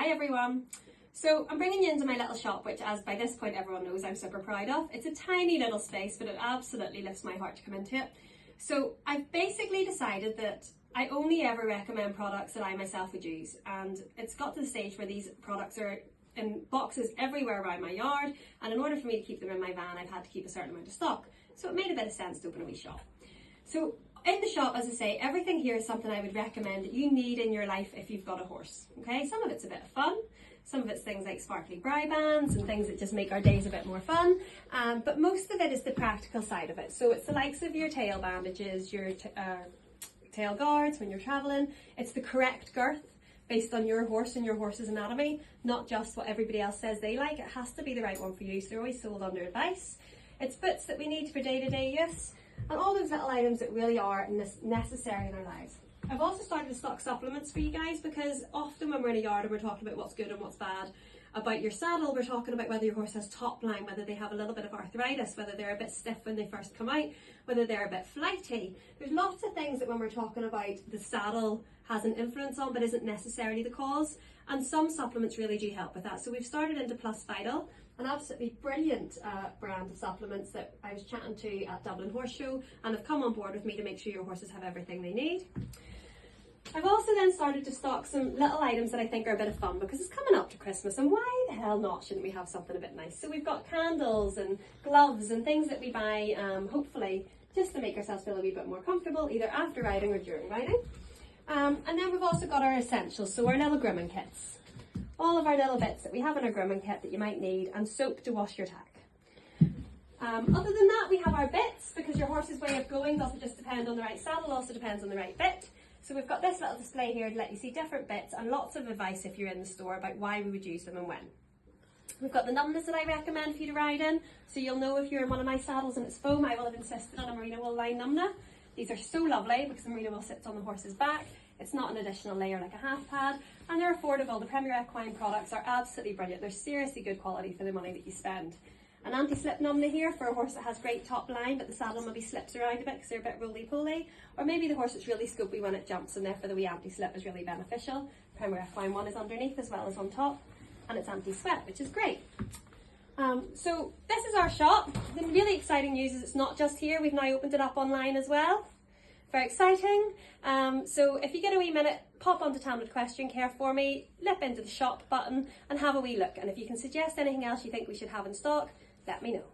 Hi everyone. So I'm bringing you into my little shop, which as by this point everyone knows I'm super proud of. It's a tiny little space, but it absolutely lifts my heart to come into it. So I've basically decided that I only ever recommend products that I myself would use, and it's got to the stage where these products are in boxes everywhere around my yard, and in order for me to keep them in my van I've had to keep a certain amount of stock. So it made a bit of sense to open a wee shop. So in the shop, as I say, everything here is something I would recommend that you need in your life if you've got a horse. Okay, some of it's a bit of fun, some of it's things like sparkly brow bands and things that just make our days a bit more fun, but most of it is the practical side of it. So it's the likes of your tail bandages, your tail guards when you're travelling. It's the correct girth based on your horse and your horse's anatomy, not just what everybody else says they like. It has to be the right one for you, so they're always sold under advice. It's bits that we need for day-to-day use, and all those little items that really are necessary in our lives. I've also started to stock supplements for you guys, because often when we're in a yard and we're talking about what's good and what's bad about your saddle, we're talking about whether your horse has top line, whether they have a little bit of arthritis, whether they're a bit stiff when they first come out, whether they're a bit flighty. There's lots of things that when we're talking about the saddle has an influence on, but isn't necessarily the cause, and some supplements really do help with that. So we've started into Plus Vital, an absolutely brilliant brand of supplements that I was chatting to at Dublin Horse Show, and have come on board with me to make sure your horses have everything they need. I've also then started to stock some little items that I think are a bit of fun, because it's coming up to Christmas, and why the hell not shouldn't we have something a bit nice? So we've got candles and gloves and things that we buy, hopefully just to make ourselves feel a wee bit more comfortable, either after riding or during riding. And then we've also got our essentials, so our little grooming kits. All of our little bits that we have in our grooming kit that you might need, and soap to wash your tack. Other than that, we have our bits, because your horse's way of going doesn't just depend on the right saddle, also depends on the right bit. So we've got this little display here to let you see different bits, and lots of advice if you're in the store about why we would use them and when. We've got the numbness that I recommend for you to ride in, so you'll know if you're in one of my saddles and it's foam, I will have insisted on a merino wool line numna. These are so lovely because the merino wool sits on the horse's back. It's not an additional layer like a half pad, and they're affordable. The Premier Equine products are absolutely brilliant. They're seriously good quality for the money that you spend. An anti-slip numna here for a horse that has great top line, but the saddle maybe slips around a bit because they're a bit roly-poly, or maybe the horse is really scopy when it jumps, and therefore the wee anti-slip is really beneficial. Premier Equine one is underneath as well as on top, and it's anti-sweat, which is great. So this is our shop. The really exciting news is it's not just here, we've now opened it up online as well. Very exciting. So if you get a wee minute, pop onto Tamlet Question Care for me, lip into the shop button and have a wee look. And if you can suggest anything else you think we should have in stock, let me know.